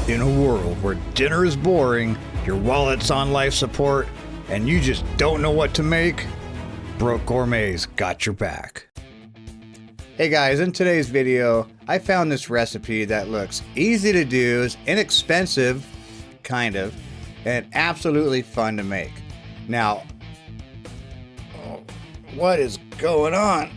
In a world where dinner is boring, your wallet's on life support, and you just don't know what to make, Broke Gourmet's got your back. Hey guys, in today's video, I found this recipe that looks easy to do, is inexpensive, kind of, and absolutely fun to make. Now, what is going on?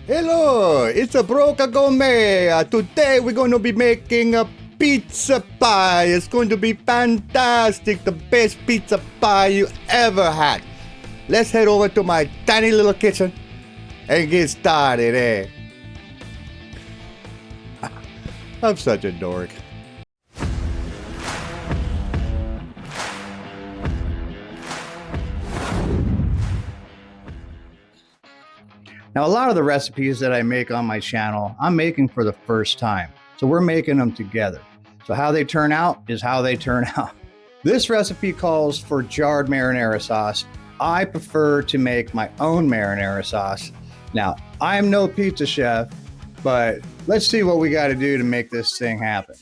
Hello, it's a Broke Gourmet. Today we're going to be making a pizza pie. It's going to be fantastic, the best pizza pie you ever had. Let's head over to my tiny little kitchen and get started, eh? I'm such a dork. Now, a lot of the recipes that I make on my channel, I'm making for the first time. So we're making them together. So how they turn out is how they turn out. This recipe calls for jarred marinara sauce. I prefer to make my own marinara sauce. Now, I'm no pizza chef, but let's see what we got to do to make this thing happen.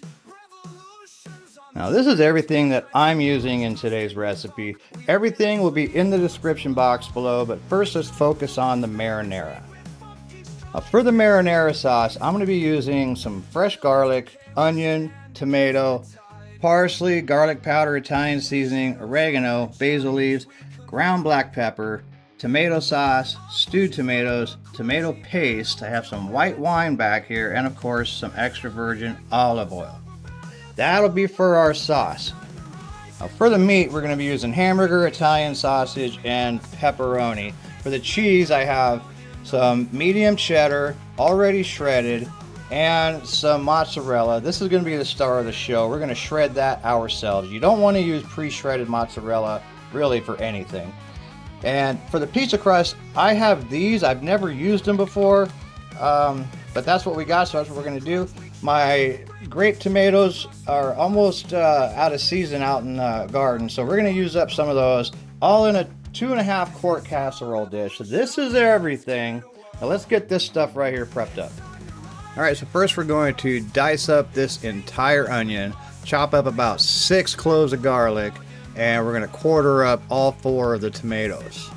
Now, this is everything that I'm using in today's recipe. Everything will be in the description box below, but first let's focus on the marinara. Now, for the marinara sauce, I'm going to be using some fresh garlic, onion, tomato, parsley, garlic powder, Italian seasoning, oregano, basil leaves, ground black pepper, tomato sauce, stewed tomatoes, tomato paste. I have some white wine back here, and of course some extra virgin olive oil. That'll be for our sauce. Now, for the meat, we're going to be using hamburger, Italian sausage, and pepperoni. For the cheese, I have some medium cheddar already shredded and some mozzarella. This is going to be the star of the show. We're going to shred that ourselves. You don't want to use pre-shredded mozzarella really for anything. And for the pizza crust, I have these. I've never used them before, but that's what we got, so that's what we're going to do. My grape tomatoes are almost out of season out in the garden, so we're going to use up some of those, all in a 2.5 quart casserole dish. So this is everything. Now let's get this stuff right here prepped up. All right, so first we're going to dice up this entire onion, chop up about 6 cloves of garlic, and we're going to quarter up all 4 of the tomatoes.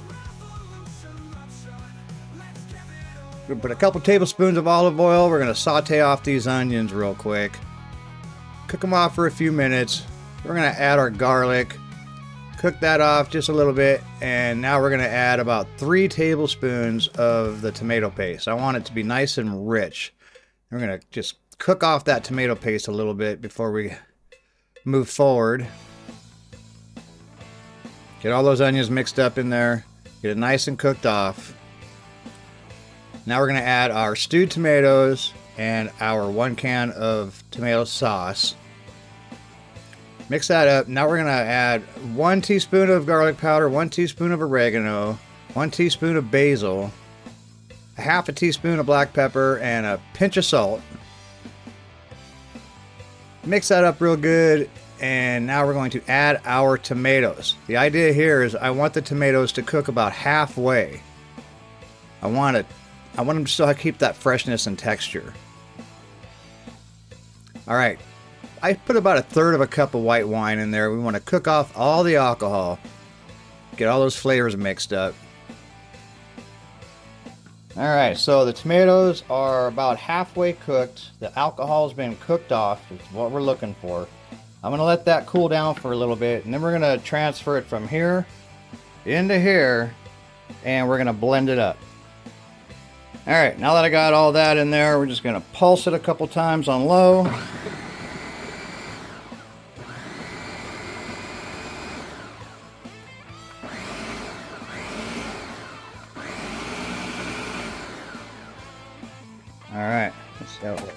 We're going to put a couple tablespoons of olive oil. We're going to saute off these onions real quick. Cook them off for a few minutes. We're going to add our garlic. Cook that off just a little bit, and now we're going to add about 3 tablespoons of the tomato paste. I want it to be nice and rich. We're going to just cook off that tomato paste a little bit before we move forward. Get all those onions mixed up in there. Get it nice and cooked off. Now we're going to add our stewed tomatoes and our 1 can of tomato sauce. Mix that up. Now we're going to add 1 teaspoon of garlic powder, 1 teaspoon of oregano, 1 teaspoon of basil, a half a teaspoon of black pepper, and a pinch of salt. Mix that up real good, and now we're going to add our tomatoes. The idea here is I want the tomatoes to cook about halfway. I want them to still keep that freshness and texture. All right. I put about 1/3 of a cup of white wine in there. We want to cook off all the alcohol. Get all those flavors mixed up. Alright, so the tomatoes are about halfway cooked. The alcohol's been cooked off. It's what we're looking for. I'm going to let that cool down for a little bit, and then we're going to transfer it from here into here, and we're going to blend it up. Alright, now that I got all that in there, we're just going to pulse it a couple times on low. Alright, let's see how it looks.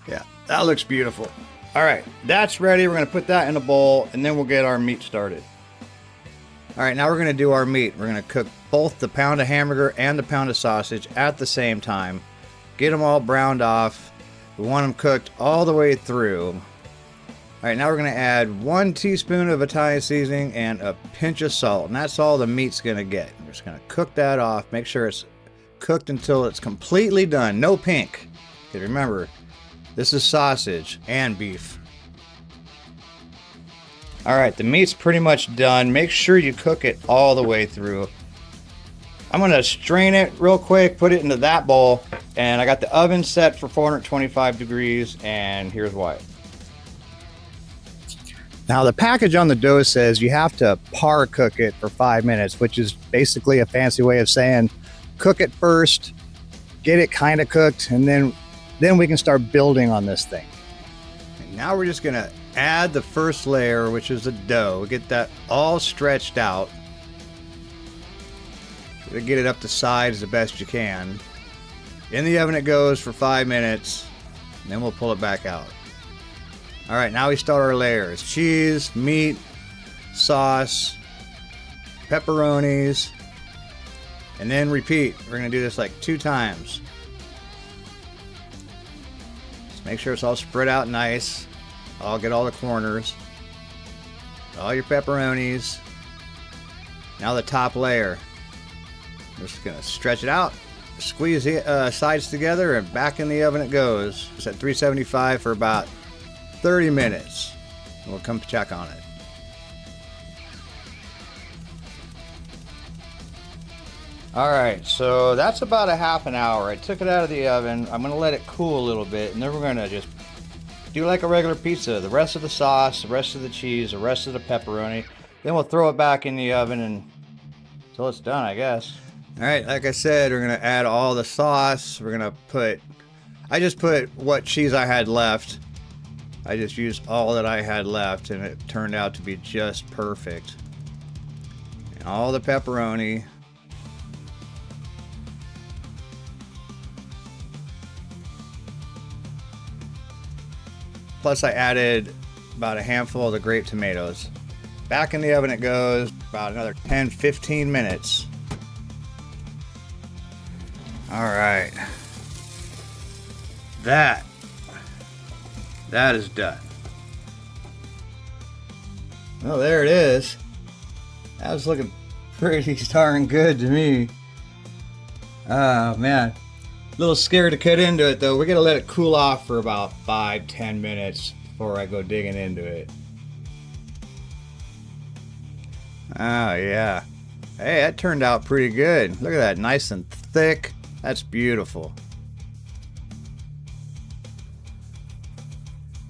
Yeah, that looks beautiful. Alright, that's ready. We're going to put that in a bowl, and then we'll get our meat started. Alright, now we're going to do our meat. We're going to cook both the pound of hamburger and the pound of sausage at the same time. Get them all browned off. We want them cooked all the way through. Alright, now we're going to add 1 teaspoon of Italian seasoning and a pinch of salt. And that's all the meat's going to get. We're just going to cook that off. Make sure it's cooked until it's completely done. No pink. Because remember, this is sausage and beef. All right, the meat's pretty much done. Make sure you cook it all the way through. I'm gonna strain it real quick, put it into that bowl, and I got the oven set for 425 degrees, and here's why. Now the package on the dough says you have to par cook it for 5 minutes, which is basically a fancy way of saying cook it first, get it kind of cooked, and then we can start building on this thing. And now we're just gonna add the first layer, which is the dough. Get that all stretched out. Get it up the sides the best you can. In the oven it goes for 5 minutes, and then we'll pull it back out. All right, now we start our layers. Cheese, meat, sauce, pepperonis, and then repeat. We're gonna do this like 2 times. Just make sure it's all spread out nice. I'll get all the corners. All your pepperonis. Now the top layer. We're just gonna stretch it out, squeeze the sides together, and back in the oven it goes. It's at 375 for about 30 minutes. We'll come check on it. All right, so that's about a half an hour. I took it out of the oven. I'm gonna let it cool a little bit, and then we're gonna just do like a regular pizza. The rest of the sauce, the rest of the cheese, the rest of the pepperoni. Then we'll throw it back in the oven and until it's done, I guess. All right, like I said, we're gonna add all the sauce. We're gonna I just put what cheese I had left. I just used all that I had left, and it turned out to be just perfect. And all the pepperoni. Plus I added about a handful of the grape tomatoes. Back in the oven it goes, about another 10-15 minutes. All right, that is done. Well, there it is. That was looking pretty darn good to me. Oh man, a little scared to cut into it though. We're gonna let it cool off for about 5-10 minutes before I go digging into it. Oh yeah, hey, that turned out pretty good. Look at that, nice and thick. That's beautiful.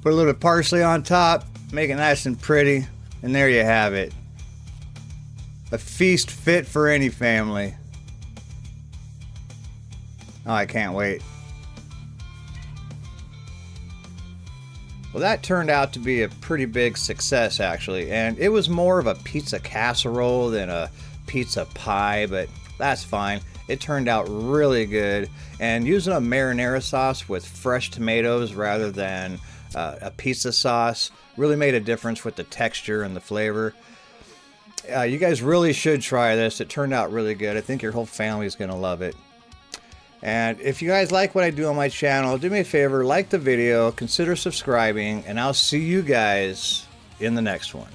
Put a little bit of parsley on top, make it nice and pretty, and there you have it. A feast fit for any family. Oh, I can't wait. Well, that turned out to be a pretty big success actually, and it was more of a pizza casserole than a pizza pie, but that's fine. It turned out really good, and using a marinara sauce with fresh tomatoes rather than a pizza sauce really made a difference with the texture and the flavor. You guys really should try this. It turned out really good. I think your whole family is going to love it. And if you guys like what I do on my channel, do me a favor, like the video, consider subscribing, and I'll see you guys in the next one.